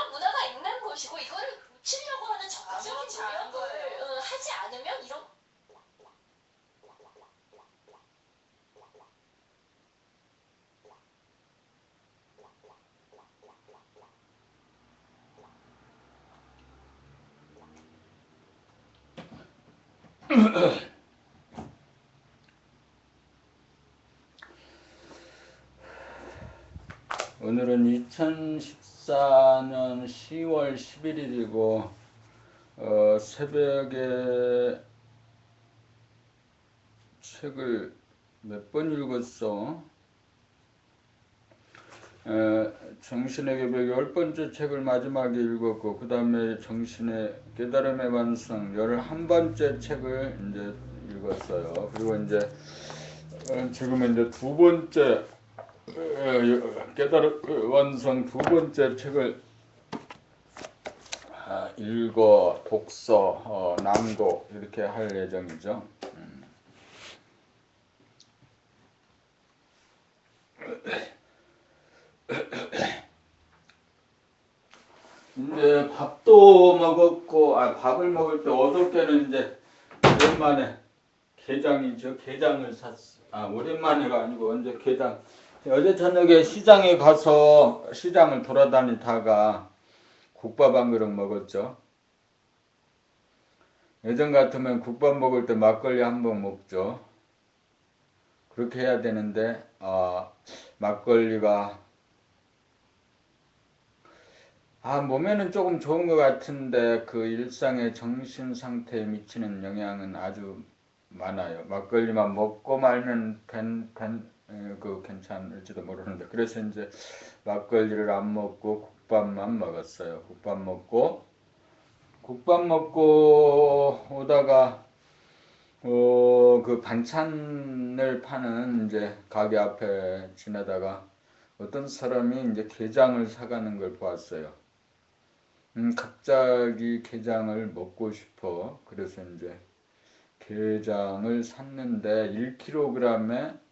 이런 문화가 있는 것이고 이거를 고치려고 하는 적극적인 노력을 하지 않으면 이런 오늘은 2014년 10월 11일이고 새벽에 책을 몇 번 읽었어? 정신의 개벽 10번째 책을 마지막에 읽었고 그 다음에 정신의 깨달음의 완성 11번째 책을 이제 읽었어요. 그리고 이제 지금은 이제 두 번째 깨달음 완성 두 번째 책을 읽어 독서 낭독 이렇게 할 예정이죠. 이제 밥도 먹었고 밥을 먹을 때 어저께는 이제 오랜만에 게장이죠. 게장을 샀어. 오랜만에가 아니고 언제 게장. 어제 저녁에 시장에 가서 시장을 돌아다니다가 국밥 한 그릇 먹었죠. 예전 같으면 국밥 먹을 때 막걸리 한 번 먹죠. 그렇게 해야 되는데 막걸리가 몸에는 조금 좋은 것 같은데 그 일상의 정신 상태에 미치는 영향은 아주 많아요. 막걸리만 먹고 말면 괜찮을지도 모르는데 그래서 이제 막걸리를 안 먹고 국밥만 먹었어요. 국밥 먹고 오다가 그 반찬을 파는 이제 가게 앞에 지나다가 어떤 사람이 이제 게장을 사가는 걸 보았어요. 갑자기 게장을 먹고 싶어. 그래서 이제 게장을 샀는데 1kg에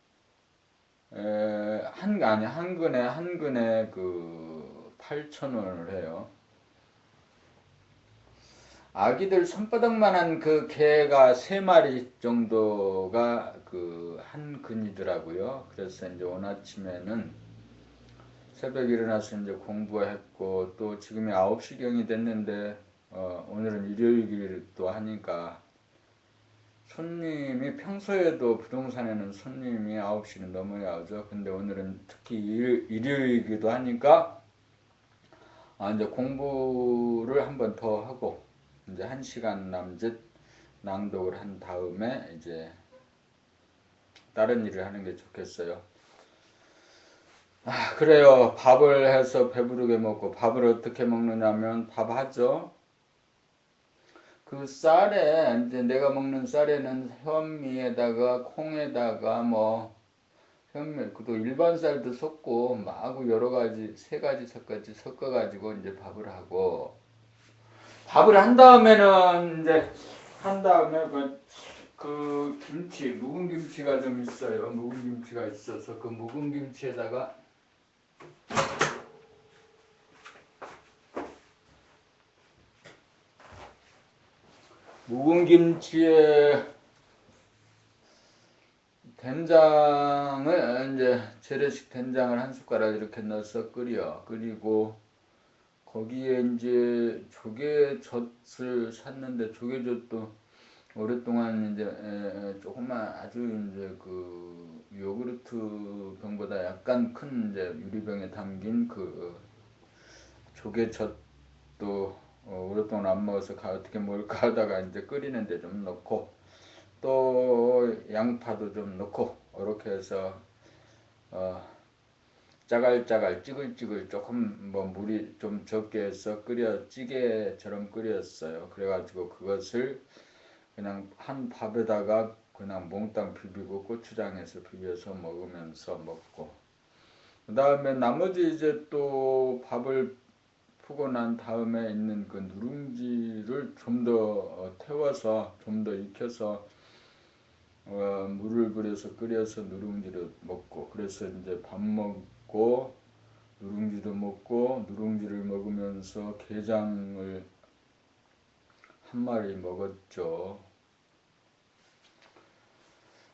한 근에 그 8,000원을 해요. 아기들 손바닥만한 그 개가 3마리 정도가 그 한 근이더라고요. 그래서 이제 오늘 아침에는 새벽에 일어나서 이제 공부했고 또 지금이 9시경이 됐는데 오늘은 일요일도 하니까 손님이 평소에도 부동산에는 손님이 9시는 넘어야 오죠. 근데 오늘은 특히 일요일이기도 하니까 이제 공부를 한 번 더 하고 이제 1시간 남짓 낭독을 한 다음에 이제 다른 일을 하는 게 좋겠어요. 그래요. 밥을 해서 배부르게 먹고 밥을 어떻게 먹느냐면 밥하죠. 그 쌀에 이제 내가 먹는 쌀에는 현미에다가 콩에다가 뭐 현미 또 일반 쌀도 섞고 마구 여러 가지 3가지 섞어가지고 이제 밥을 하고 밥을 한 다음에는 이제 그 김치 묵은 김치가 좀 있어요. 묵은 김치가 있어서 그 묵은 김치에다가 묵은 김치에 된장을 이제 재래식 된장을 한 숟가락 이렇게 넣어서 끓이고 거기에 이제 조개젓을 샀는데 조개젓도 오랫동안 이제 조금만 아주 이제 그 요구르트 병보다 약간 큰 이제 유리병에 담긴 그 조개젓도 오랫동안 안 먹어서 어떻게 먹을까 하다가 이제 끓이는데 좀 넣고 또 양파도 좀 넣고 이렇게 해서 짜갈짜갈 찌글찌글 조금 뭐 물이 좀 적게 해서 찌개처럼 끓였어요. 그래가지고 그것을 그냥 한 밥에다가 그냥 몽땅 비비고 고추장에서 비벼서 먹으면서 먹고 그 다음에 나머지 이제 또 밥을 푸고 난 다음에 있는 그 누룽지를 좀 더 태워서 좀 더 익혀서 물을 끓여서 누룽지를 먹고 그래서 이제 밥 먹고 누룽지도 먹고 누룽지를 먹으면서 게장을 한 마리 먹었죠.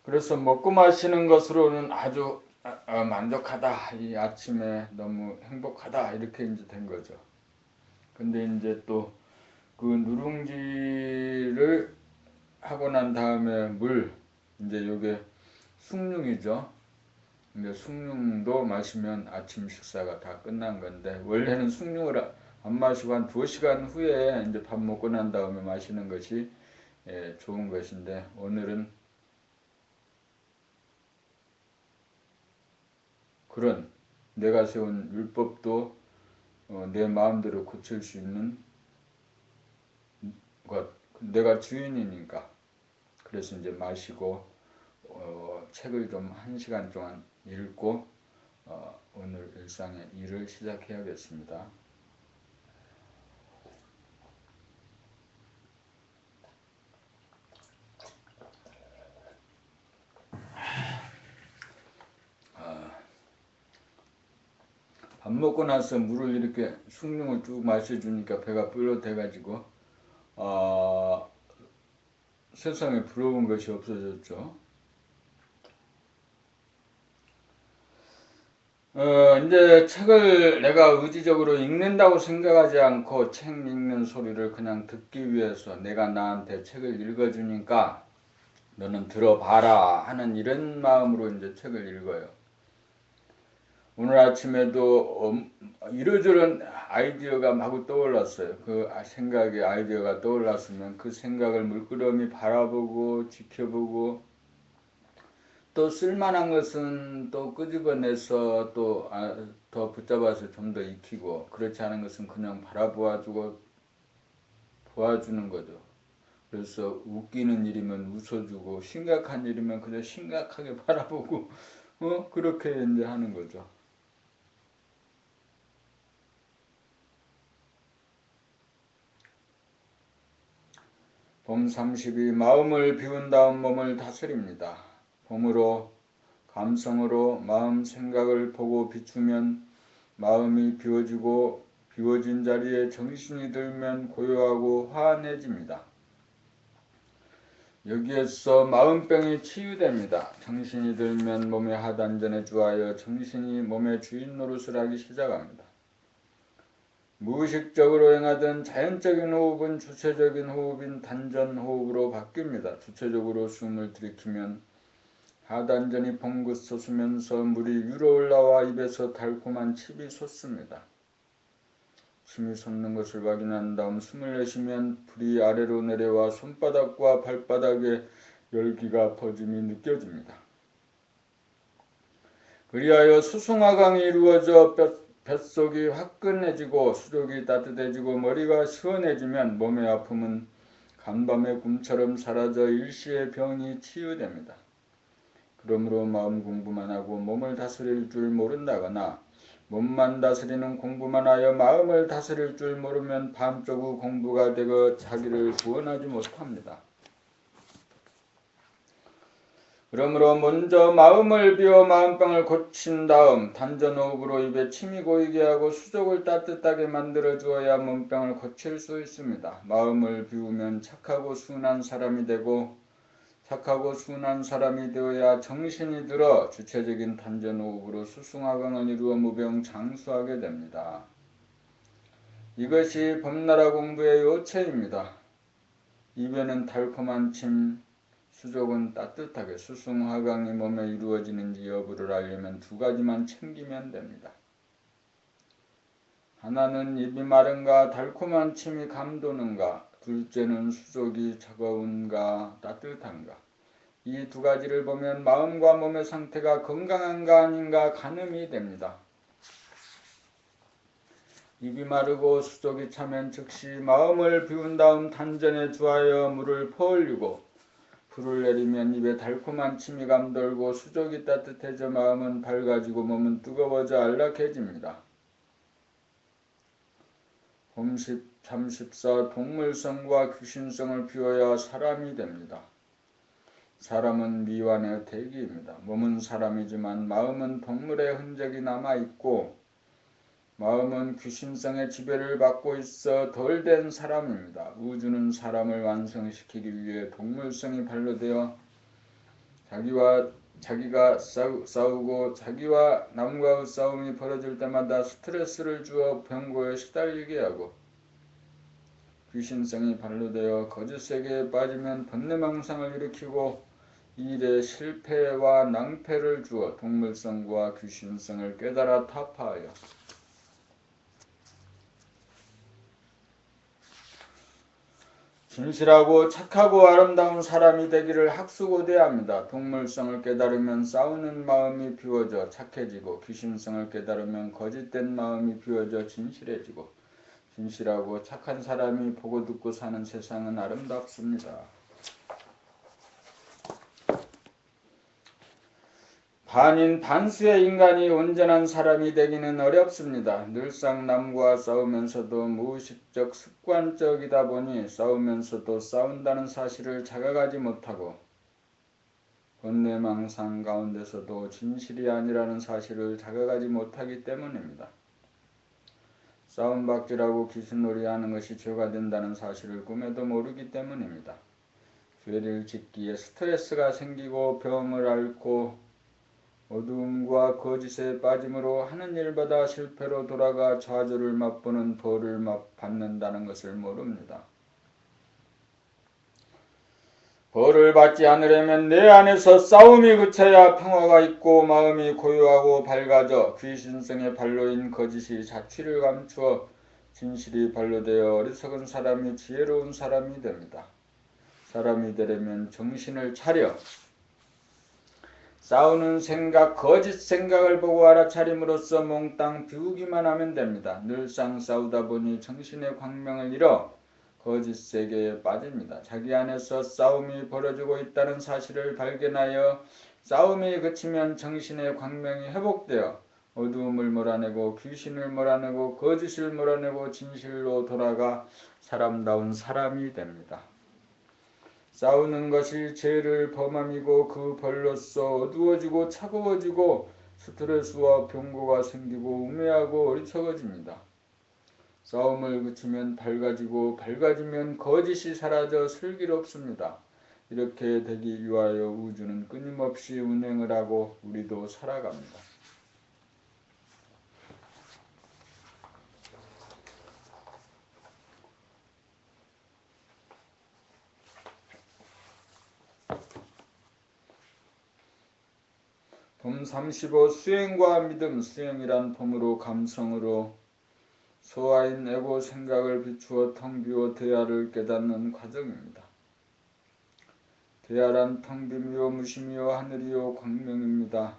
그래서 먹고 마시는 것으로는 아주 만족하다. 이 아침에 너무 행복하다. 이렇게 이제 된 거죠. 근데 이제 또 그 누룽지를 하고 난 다음에 물, 이제 요게 숭늉이죠. 근데 숭늉도 마시면 아침 식사가 다 끝난 건데, 원래는 숭늉을 안 마시고 한 2시간 후에 이제 밥 먹고 난 다음에 마시는 것이 좋은 것인데, 오늘은 그런 내가 세운 율법도 내 마음대로 고칠 수 있는 것, 내가 주인이니까. 그래서 이제 마시고 책을 좀 1시간 동안 읽고 오늘 일상의 일을 시작해야겠습니다. 밥 먹고 나서 물을 이렇게 숭늉을 쭉 마셔주니까 배가 불러대가지고 세상에 부러운 것이 없어졌죠. 이제 책을 내가 의지적으로 읽는다고 생각하지 않고 책 읽는 소리를 그냥 듣기 위해서 내가 나한테 책을 읽어주니까 너는 들어봐라 하는 이런 마음으로 이제 책을 읽어요. 오늘 아침에도 이러저런 아이디어가 마구 떠올랐어요. 그 생각에 아이디어가 떠올랐으면 그 생각을 물끄러미 바라보고 지켜보고 또 쓸만한 것은 또 끄집어내서 또 더 붙잡아서 좀 더 익히고, 그렇지 않은 것은 그냥 바라보아주고 보아주는 거죠. 그래서 웃기는 일이면 웃어주고 심각한 일이면 그냥 심각하게 바라보고 그렇게 이제 하는 거죠. 봄 30이 마음을 비운 다음 몸을 다스립니다. 봄으로 감성으로 마음 생각을 보고 비추면 마음이 비워지고 비워진 자리에 정신이 들면 고요하고 환해집니다. 여기에서 마음병이 치유됩니다. 정신이 들면 몸의 하단전에 주하여 정신이 몸의 주인 노릇을 하기 시작합니다. 무의식적으로 행하던 자연적인 호흡은 주체적인 호흡인 단전 호흡으로 바뀝니다. 주체적으로 숨을 들이키면 하단전이 봉긋 솟으면서 물이 위로 올라와 입에서 달콤한 침이 솟습니다. 침이 솟는 것을 확인한 다음 숨을 내쉬면 불이 아래로 내려와 손바닥과 발바닥에 열기가 퍼짐이 느껴집니다. 그리하여 수승화강이 이루어져 뱃속이 화끈해지고 수족이 따뜻해지고 머리가 시원해지면 몸의 아픔은 간밤의 꿈처럼 사라져 일시에 병이 치유됩니다. 그러므로 마음 공부만 하고 몸을 다스릴 줄 모른다거나 몸만 다스리는 공부만 하여 마음을 다스릴 줄 모르면 반쪽의 공부가 되고 자기를 구원하지 못합니다. 그러므로 먼저 마음을 비워 마음병을 고친 다음 단전호흡으로 입에 침이 고이게 하고 수족을 따뜻하게 만들어 주어야 몸병을 고칠 수 있습니다. 마음을 비우면 착하고 순한 사람이 되고 착하고 순한 사람이 되어야 정신이 들어 주체적인 단전호흡으로 수승화강을 이루어 무병장수하게 됩니다. 이것이 봄나라 공부의 요체입니다. 입에는 달콤한 침, 수족은 따뜻하게 수승화강이 몸에 이루어지는지 여부를 알려면 2가지만 챙기면 됩니다. 하나는 입이 마른가 달콤한 침이 감도는가, 둘째는 수족이 차가운가 따뜻한가. 이 2가지를 보면 마음과 몸의 상태가 건강한가 아닌가 가늠이 됩니다. 입이 마르고 수족이 차면 즉시 마음을 비운 다음 단전에 주하여 물을 퍼올리고 불을 내리면 입에 달콤한 침이 감돌고 수족이 따뜻해져 마음은 밝아지고 몸은 뜨거워져 안락해집니다. 봄 34 동물성과 귀신성을 비워야 사람이 됩니다. 사람은 미완의 대기입니다. 몸은 사람이지만 마음은 동물의 흔적이 남아있고 마음은 귀신성의 지배를 받고 있어 덜 된 사람입니다. 우주는 사람을 완성시키기 위해 동물성이 반로되어 자기가 싸우고 자기와 남과의 싸움이 벌어질 때마다 스트레스를 주어 병고에 시달리게 하고, 귀신성이 반로되어 거짓 세계에 빠지면 번뇌망상을 일으키고 이 일에 실패와 낭패를 주어 동물성과 귀신성을 깨달아 타파하여 진실하고 착하고 아름다운 사람이 되기를 학수고대합니다. 동물성을 깨달으면 싸우는 마음이 비워져 착해지고, 귀신성을 깨달으면 거짓된 마음이 비워져 진실해지고, 진실하고 착한 사람이 보고 듣고 사는 세상은 아름답습니다. 반인 반수의 인간이 온전한 사람이 되기는 어렵습니다. 늘상 남과 싸우면서도 무의식적 습관적이다 보니 싸우면서도 싸운다는 사실을 자각하지 못하고, 번뇌망상 가운데서도 진실이 아니라는 사실을 자각하지 못하기 때문입니다. 싸움박질하고 귀신놀이하는 것이 죄가 된다는 사실을 꿈에도 모르기 때문입니다. 죄를 짓기에 스트레스가 생기고 병을 앓고 어두움과 거짓에 빠짐으로 하는 일마다 실패로 돌아가 좌절을 맛보는 벌을 받는다는 것을 모릅니다. 벌을 받지 않으려면 내 안에서 싸움이 그쳐야 평화가 있고 마음이 고요하고 밝아져 귀신성의 발로인 거짓이 자취를 감추어 진실이 발로되어 어리석은 사람이 지혜로운 사람이 됩니다. 사람이 되려면 정신을 차려 싸우는 생각, 거짓 생각을 보고 알아차림으로써 몽땅 비우기만 하면 됩니다. 늘상 싸우다 보니 정신의 광명을 잃어 거짓 세계에 빠집니다. 자기 안에서 싸움이 벌어지고 있다는 사실을 발견하여 싸움이 그치면 정신의 광명이 회복되어 어두움을 몰아내고 귀신을 몰아내고 거짓을 몰아내고 진실로 돌아가 사람다운 사람이 됩니다. 싸우는 것이 죄를 범함이고 그 벌로써 어두워지고 차가워지고 스트레스와 병고가 생기고 우매하고 어리석어집니다. 싸움을 그치면 밝아지고 밝아지면 거짓이 사라져 슬기롭습니다. 이렇게 되기 위하여 우주는 끊임없이 운행을 하고 우리도 살아갑니다. 봄 35 수행과 믿음. 수행이란 봄으로 감성으로 소화인 에고 생각을 비추어 텅 비워 대야를 깨닫는 과정입니다. 대야란 텅 빔이요 무심이요 하늘이요 광명입니다.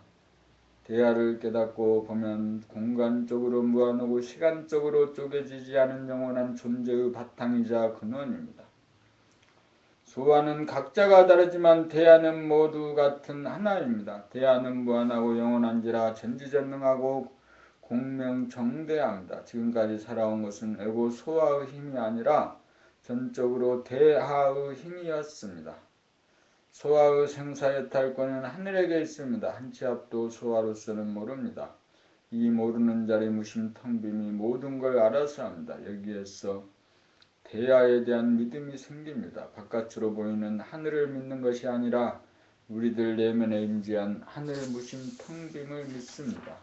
대야를 깨닫고 보면 공간적으로 무한하고 시간적으로 쪼개지지 않은 영원한 존재의 바탕이자 근원입니다. 소화는 각자가 다르지만 대야는 모두 같은 하나입니다. 대야는 무한하고 영원한지라 전지전능하고 공명정대합니다. 지금까지 살아온 것은 에고 소화의 힘이 아니라 전적으로 대하의 힘이었습니다. 소화의 생사여탈권은 하늘에게 있습니다. 한 치 앞도 소화로서는 모릅니다. 이 모르는 자리 무심 텅빔이 모든 걸 알아서 합니다. 여기에서 대야에 대한 믿음이 생깁니다. 바깥으로 보이는 하늘을 믿는 것이 아니라 우리들 내면에 임재한 하늘 무심 텅빔을 믿습니다.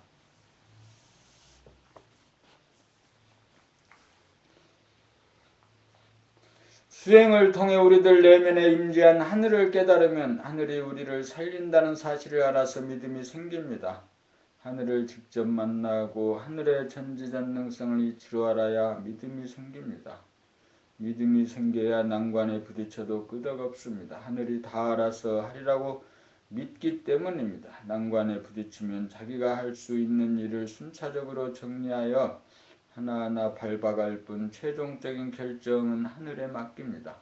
수행을 통해 우리들 내면에 임재한 하늘을 깨달으면 하늘이 우리를 살린다는 사실을 알아서 믿음이 생깁니다. 하늘을 직접 만나고 하늘의 전지전능성을 이치로 알아야 믿음이 생깁니다. 믿음이 생겨야 난관에 부딪혀도 끄덕없습니다. 하늘이 다 알아서 하리라고 믿기 때문입니다. 난관에 부딪히면 자기가 할 수 있는 일을 순차적으로 정리하여 하나하나 밟아갈 뿐 최종적인 결정은 하늘에 맡깁니다.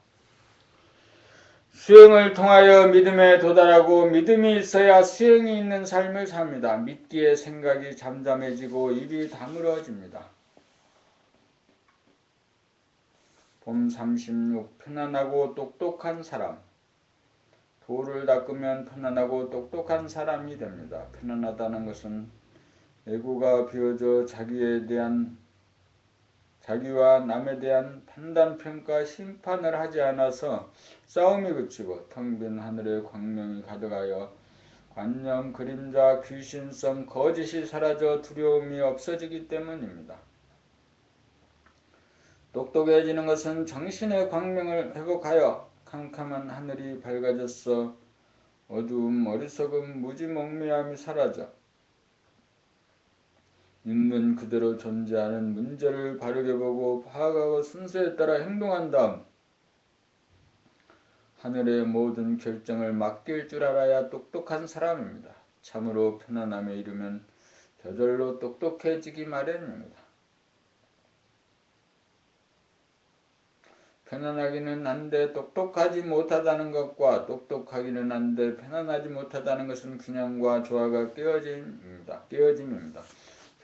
수행을 통하여 믿음에 도달하고 믿음이 있어야 수행이 있는 삶을 삽니다. 믿기에 생각이 잠잠해지고 입이 다물어집니다. 봄 36 편안하고 똑똑한 사람. 도를 닦으면 편안하고 똑똑한 사람이 됩니다. 편안하다는 것은 에고가 비워져 자기와 남에 대한 판단, 평가, 심판을 하지 않아서 싸움이 그치고 텅 빈 하늘에 광명이 가득하여 관념, 그림자, 귀신성, 거짓이 사라져 두려움이 없어지기 때문입니다. 똑똑해지는 것은 정신의 광명을 회복하여 캄캄한 하늘이 밝아져서 어두움, 어리석음, 무지몽매함이 사라져 있는 그대로 존재하는 문제를 바르게 보고 파악하고 순서에 따라 행동한 다음 하늘의 모든 결정을 맡길 줄 알아야 똑똑한 사람입니다. 참으로 편안함에 이르면 저절로 똑똑해지기 마련입니다. 편안하기는 한데 똑똑하지 못하다는 것과 똑똑하기는 한데 편안하지 못하다는 것은 균형과 조화가 깨어짐입니다.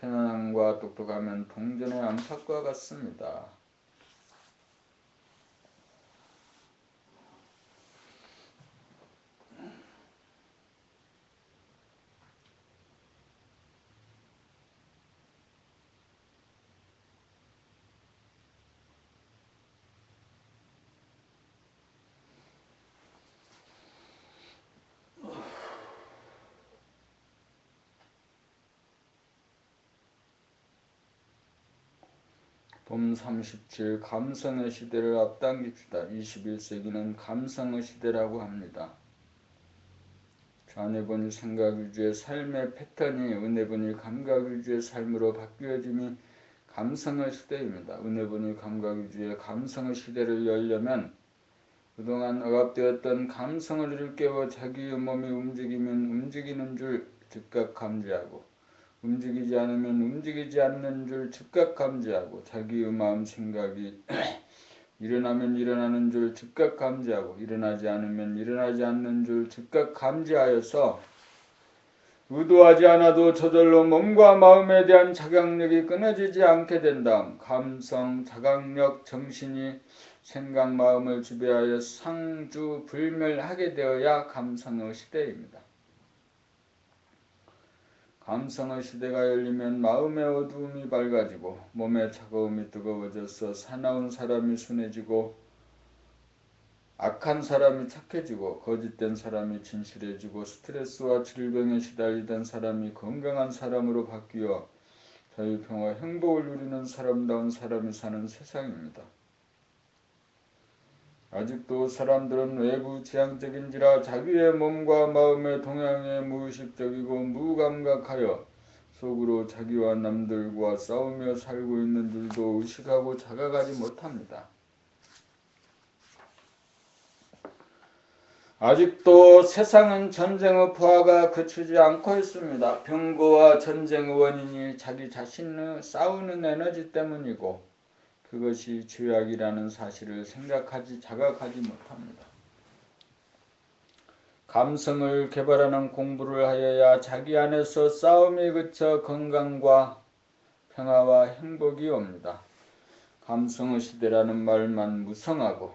편안함과 똑똑함은 동전의 안팎과 같습니다. 봄 37 감성의 시대를 앞당깁시다. 21세기는 감성의 시대라고 합니다. 좌뇌본이 생각 위주의 삶의 패턴이 은혜본이 감각 위주의 삶으로 바뀌어짐이 감성의 시대입니다. 은혜본이 감각 위주의 감성의 시대를 열려면 그동안 억압되었던 감성을 일깨워 자기의 몸이 움직이면 움직이는 줄 즉각 감지하고 움직이지 않으면 움직이지 않는 줄 즉각 감지하고 자기의 마음 생각이 일어나면 일어나는 줄 즉각 감지하고 일어나지 않으면 일어나지 않는 줄 즉각 감지하여서 의도하지 않아도 저절로 몸과 마음에 대한 자각력이 끊어지지 않게 된 다음 감성, 자각력, 정신이 생각, 마음을 지배하여 상주불멸하게 되어야 감성의 시대입니다. 감성의 시대가 열리면 마음의 어두움이 밝아지고 몸의 차가움이 뜨거워져서 사나운 사람이 순해지고 악한 사람이 착해지고 거짓된 사람이 진실해지고 스트레스와 질병에 시달리던 사람이 건강한 사람으로 바뀌어 자유평화 행복을 누리는 사람다운 사람이 사는 세상입니다. 아직도 사람들은 외부 지향적인지라 자기의 몸과 마음의 동향에 무의식적이고 무감각하여 속으로 자기와 남들과 싸우며 살고 있는 줄도 의식하고 자각하지 못합니다. 아직도 세상은 전쟁의 부하가 그치지 않고 있습니다. 병고와 전쟁의 원인이 자기 자신의 싸우는 에너지 때문이고 그것이 죄악이라는 사실을 자각하지 못합니다. 감성을 개발하는 공부를 하여야 자기 안에서 싸움이 그쳐 건강과 평화와 행복이 옵니다. 감성의 시대라는 말만 무성하고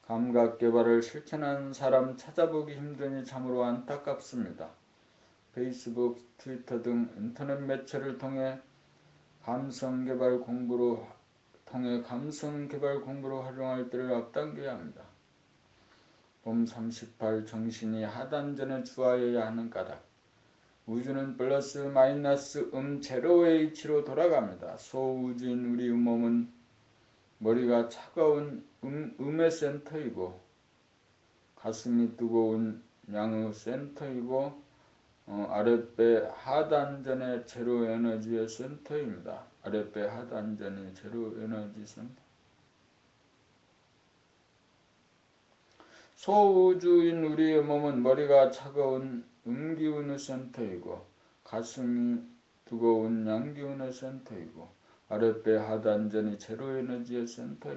감각 개발을 실천하는 사람 찾아보기 힘드니 참으로 안타깝습니다. 페이스북, 트위터 등 인터넷 매체를 통해 감성 개발 공부로 활용할 때를 앞당겨야 합니다. 봄 38 정신이 하단전에 주하여야 하는 까닭. 우주는 플러스 마이너스 제로의 이치로 돌아갑니다. 소우주인 우리 몸은 머리가 차가운 음의 센터이고 가슴이 뜨거운 양의 센터이고 아랫배 하단전의 제로 에너지의 센터입니다. 아랫배 하단전이 제로 에너지 센터. 소우주인 우리의 몸은 머리가 차가운 음기운의 센터이고 가슴이 뜨거운 양기운의 센터이고 아랫배 하단전이 제로 에너지의 센터입니다.